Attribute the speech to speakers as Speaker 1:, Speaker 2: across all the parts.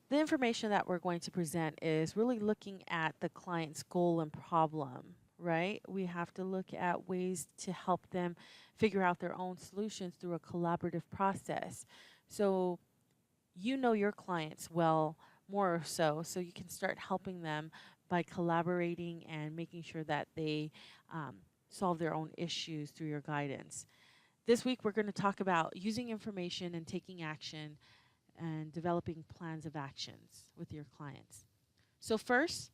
Speaker 1: The information that we're going to present is really looking at the client's goal and problem, right? We have to look at ways to help them figure out their own solutions through a collaborative process. So, you know your clients well, more or so you can start helping them by collaborating and making sure that they um, solve their own issues through your guidance. This week, we're going to talk about using information and taking action and developing plans of actions with your clients. So, first,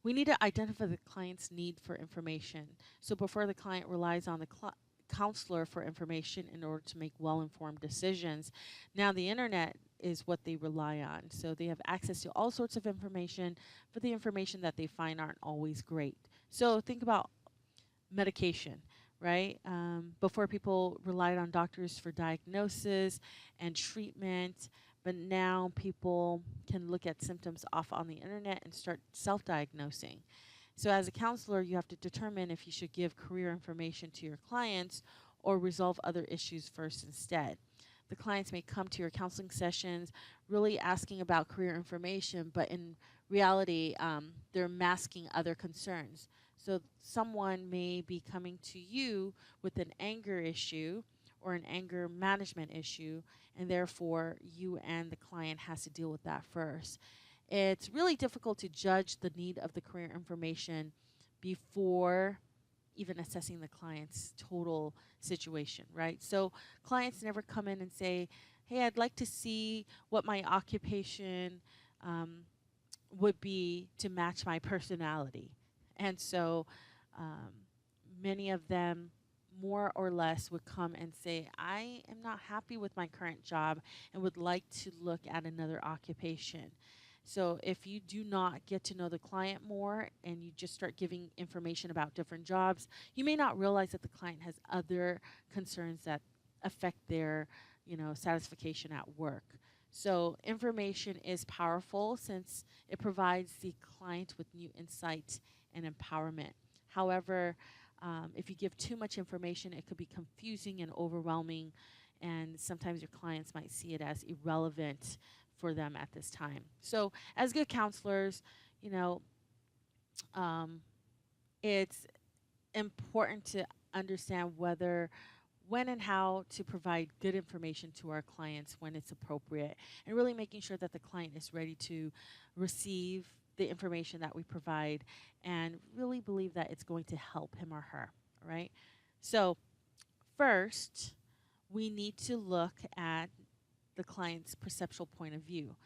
Speaker 1: we need to identify the client's need for information. So, before the client relies on the counselor for information in order to make well informed decisions, now the internet is what they rely on. So, they have access to all sorts of information, but the information that they find aren't always great. So, think about medication, right? Before people relied on doctors for diagnosis and treatment, but now people can look at symptoms off on the internet and start self diagnosing. So, as a counselor, you have to determine if you should give career information to your clients or resolve other issues first instead. The clients may come to your counseling sessions really asking about career information, but in reality, they're masking other concerns. So, someone may be coming to you with an anger issue or an anger management issue, and therefore, you and the client has to deal with that first. It's really difficult to judge the need of the career information before even assessing the client's total situation, right? So clients never come in and say, "Hey, I'd like to see what my occupation um, would be to match my personality." And so um, many of them, more or less, would come and say, "I am not happy with my current job and would like to look at another occupation." So if you do not get to know the client more and you just start giving information about different jobs, you may not realize that the client has other concerns that affect their, satisfaction at work. So information is powerful since it provides the client with new insight and empowerment. However, if you give too much information, it could be confusing and overwhelming, and sometimes your clients might see it as irrelevant for them at this time. So, as good counselors, you know, um, it's important to understand whether, when, and how to provide good information to our clients when it's appropriate, and really making sure that the client is ready to receive the information that we provide and really believe that it's going to help him or her, right? So, first, we need to look at the client's perceptual point of view.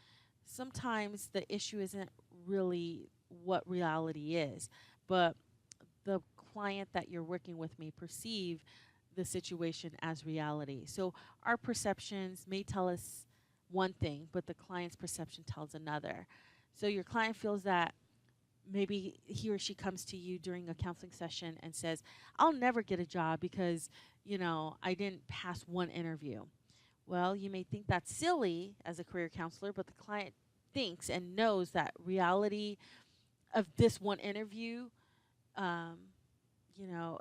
Speaker 1: Sometimes the issue isn't really what reality is, but the client that you're working with may perceive the situation as reality. So our perceptions may tell us one thing, but the client's perception tells another. So your client feels that maybe he or she comes to you during a counseling session and says, "I'll never get a job because, I didn't pass one interview." Well, you may think that's silly as a career counselor, but the client thinks and knows that reality of this one interview, um,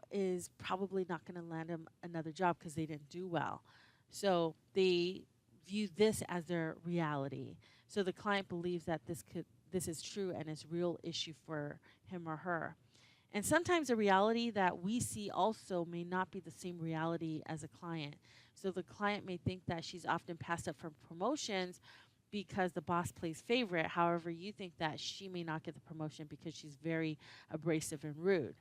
Speaker 1: is probably not going to land them another job because they didn't do well. So they view this as their reality. So the client believes that this is true and is real issue for him or her. And sometimes the reality that we see also may not be the same reality as a client. So the client may think that she's often passed up for promotions because the boss plays favorite. However, you think that she may not get the promotion because she's very abrasive and rude.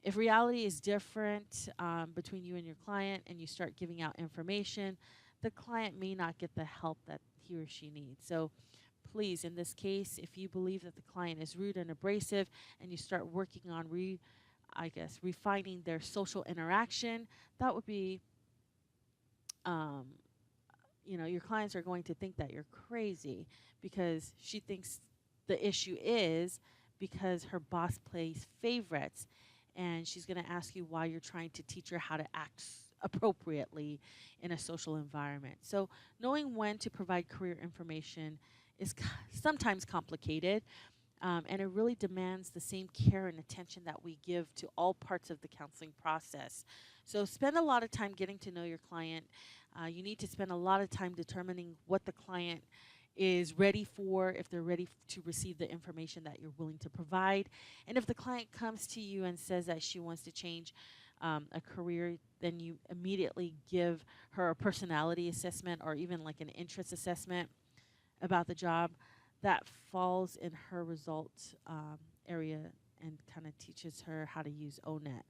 Speaker 1: If reality is different between you and your client and you start giving out information, the client may not get the help that he or she needs. So please, in this case, if you believe that the client is rude and abrasive and you start working on refining their social interaction, that would be, um, your clients are going to think that you're crazy because she thinks the issue is because her boss plays favorites, and she's going to ask you why you're trying to teach her how to act appropriately in a social environment. So, knowing when to provide career information is sometimes complicated, and it really demands the same care and attention that we give to all parts of the counseling process. So, spend a lot of time getting to know your client. You need to spend a lot of time determining what the client is ready for, if they're ready to receive the information that you're willing to provide. And if the client comes to you and says that she wants to change a career, then you immediately give her a personality assessment or even like an interest assessment about the job that falls in her result area and kind of teaches her how to use ONET.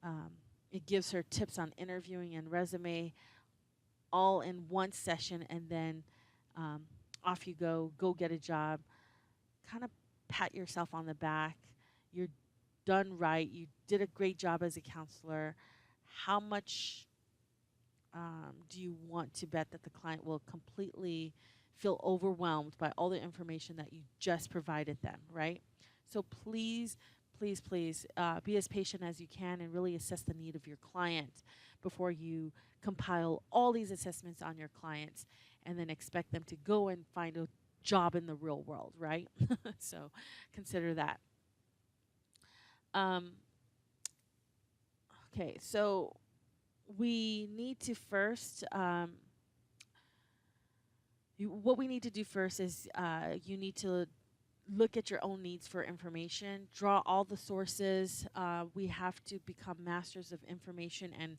Speaker 1: Um, it gives her tips on interviewing and resume all in one session, and then um, off you go, go get a job. Kind of pat yourself on the back. You're done right. You did a great job as a counselor. How much do you want to bet that the client will completely feel overwhelmed by all the information that you just provided them, right? So please, please, please be as patient as you can and really assess the need of your client before you compile all these assessments on your clients and then expect them to go and find a job in the real world, right? So consider that. Um, okay, so we need to first what we need to do first is you need to look at your own needs for information, draw all the sources. We have to become masters of information and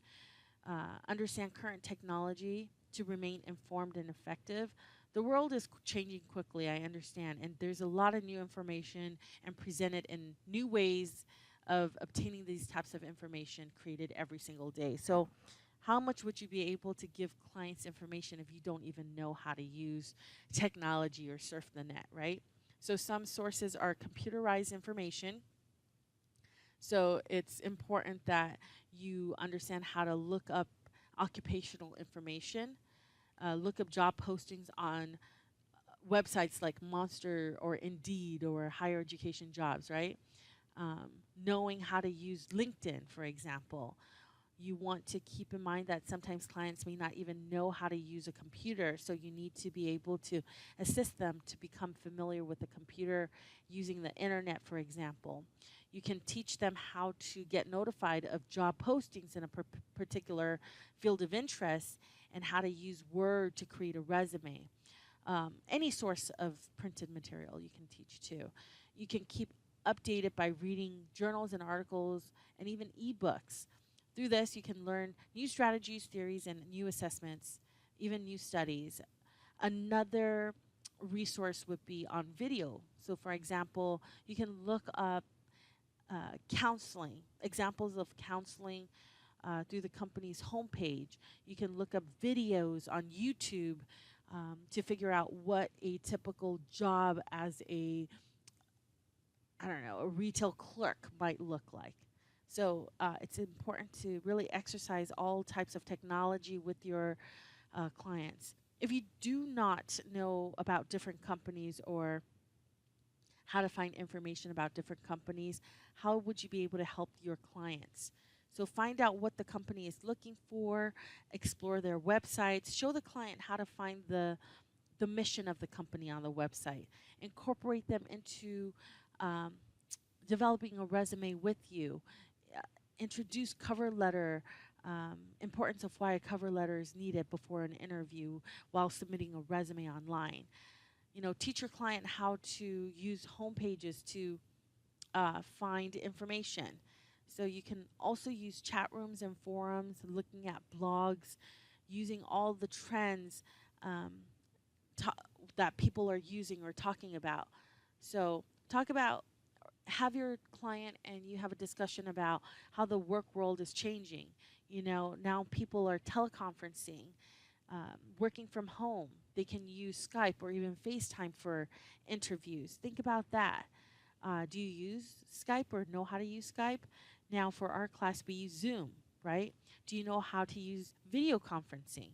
Speaker 1: understand current technology to remain informed and effective. The world is changing quickly, I understand, and there's a lot of new information and presented in new ways of obtaining these types of information created every single day. So how much would you be able to give clients information if you don't even know how to use technology or surf the net, right? So some sources are computerized information. So it's important that you understand how to look up occupational information, look up job postings on websites like Monster or Indeed or Higher Education Jobs, right? Um, Knowing how to use LinkedIn, for example. You want to keep in mind that sometimes clients may not even know how to use a computer, so you need to be able to assist them to become familiar with the computer using the internet, for example. You can teach them how to get notified of job postings in a particular field of interest and how to use Word to create a resume. Any source of printed material you can teach too. You can keep updated by reading journals and articles and even ebooks. Through this, you can learn new strategies, theories, and new assessments, even new studies. Another resource would be on video. So, for example, you can look up counseling, examples of counseling through the company's homepage. You can look up videos on YouTube to figure out what a typical job as a, I don't know, a retail clerk might look like. So it's important to really exercise all types of technology with your clients. If you do not know about different companies or how to find information about different companies, how would you be able to help your clients? So find out what the company is looking for, explore their websites, show the client how to find the mission of the company on the website, incorporate them into um, developing a resume with you, uh, introduce cover letter, importance of why a cover letter is needed before an interview while submitting a resume online. You know, teach your client how to use home pages to find information. So you can also use chat rooms and forums, looking at blogs, using all the trends um, to- that people are using or talking about. So talk about, have your client and you have a discussion about how the work world is changing. You know, now people are teleconferencing, working from home. They can use Skype or even FaceTime for interviews. Think about that. Do you use Skype or know how to use Skype? Now, for our class, we use Zoom, right? Do you know how to use video conferencing?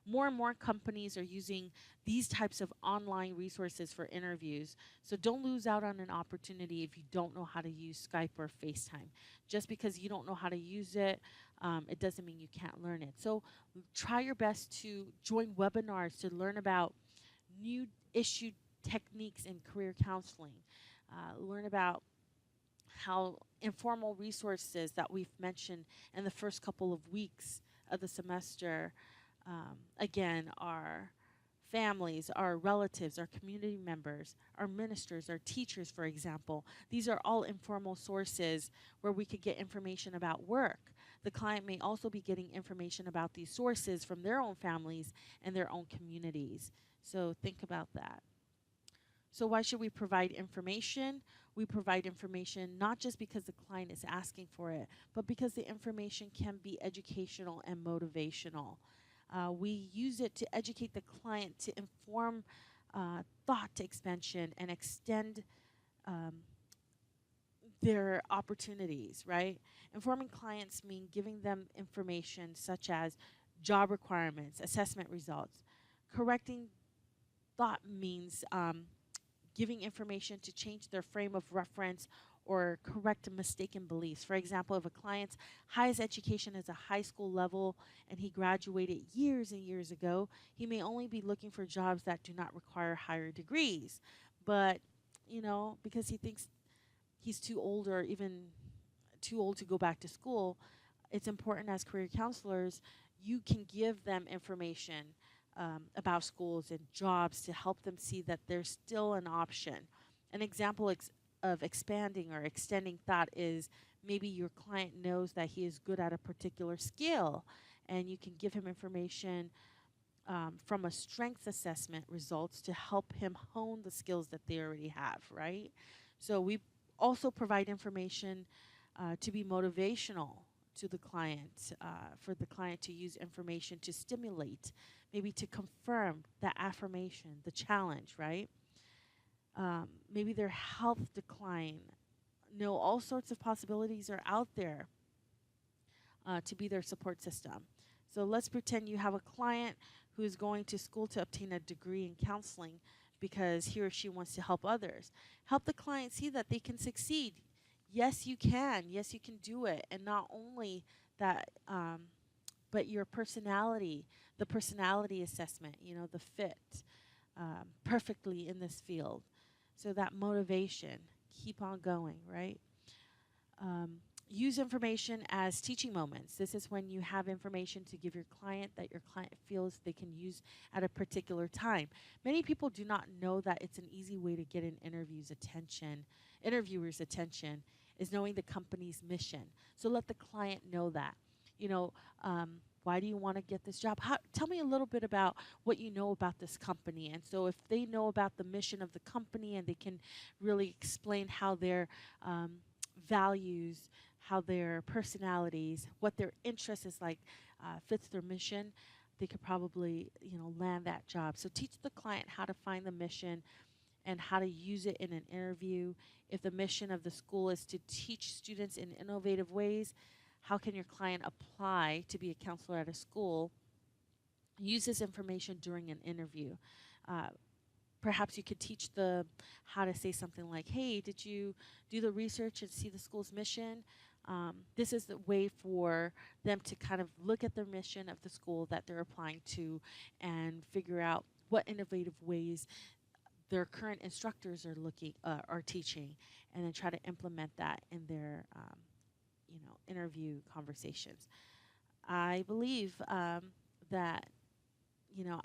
Speaker 1: More and more companies are using these types of online resources for interviews. So don't lose out on an opportunity if you don't know how to use Skype or FaceTime. Just because you don't know how to use it, it doesn't mean you can't learn it. So try your best to join webinars to learn about new issue techniques in career counseling. Learn about how informal resources that we've mentioned in the first couple of weeks of the semester again are families, our relatives, our community members, our ministers, our teachers, for example. These are all informal sources where we could get information about work. The client may also be getting information about these sources from their own families and their own communities. So think about that. So, why should we provide information? We provide information not just because the client is asking for it, but because the information can be educational and motivational. We use it to educate the client to inform thought expansion and extend um, their opportunities, right? Informing clients mean giving them information such as job requirements, assessment results. Correcting thought means giving information to change their frame of reference or correct mistaken beliefs. For example, if a client's highest education is a high school level and he graduated years and years ago, he may only be looking for jobs that do not require higher degrees. But, because he thinks he's too old or even too old to go back to school, it's important as career counselors, you can give them information about schools and jobs to help them see that there's still an option. An example of expanding or extending thought is maybe your client knows that he is good at a particular skill, and you can give him information from a strengths assessment results to help him hone the skills that they already have, right? So we also provide information to be motivational to the client, for the client to use information to stimulate, maybe to confirm the affirmation, the challenge, right? Maybe their health decline. No, all sorts of possibilities are out there to be their support system. So let's pretend you have a client who is going to school to obtain a degree in counseling because he or she wants to help others. Help the client see that they can succeed. Yes, you can. Yes, you can do it. And not only that, but your personality, the personality assessment, the fit perfectly in this field. So that motivation, keep on going, right? Um, Use information as teaching moments. This is when you have information to give your client that your client feels they can use at a particular time. Many people do not know that it's an easy way to get an interviewer's attention is knowing the company's mission. So let the client know that. You know, why do you want to get this job? Tell me a little bit about what you know about this company. And so if they know about the mission of the company and they can really explain how their values, how their personalities, what their interest is like fits their mission, they could probably, land that job. So teach the client how to find the mission and how to use it in an interview. If the mission of the school is to teach students in innovative ways, how can your client apply to be a counselor at a school? Use this information during an interview. Uh, Perhaps you could teach the how to say something like, hey, did you do the research and see the school's mission? This is the way for them to kind of look at the mission of the school that they're applying to and figure out what innovative ways their current instructors are teaching, and then try to implement that in their interview conversations. I believe that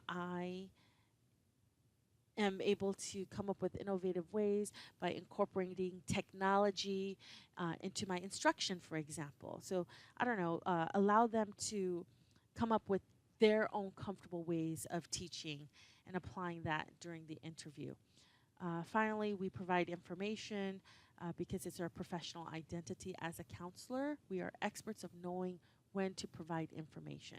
Speaker 1: I am able to come up with innovative ways by incorporating technology into my instruction, for example. So I don't know, allow them to come up with their own comfortable ways of teaching and applying that during the interview. Finally, we provide information because it's our professional identity as a counselor. We are experts of knowing when to provide information.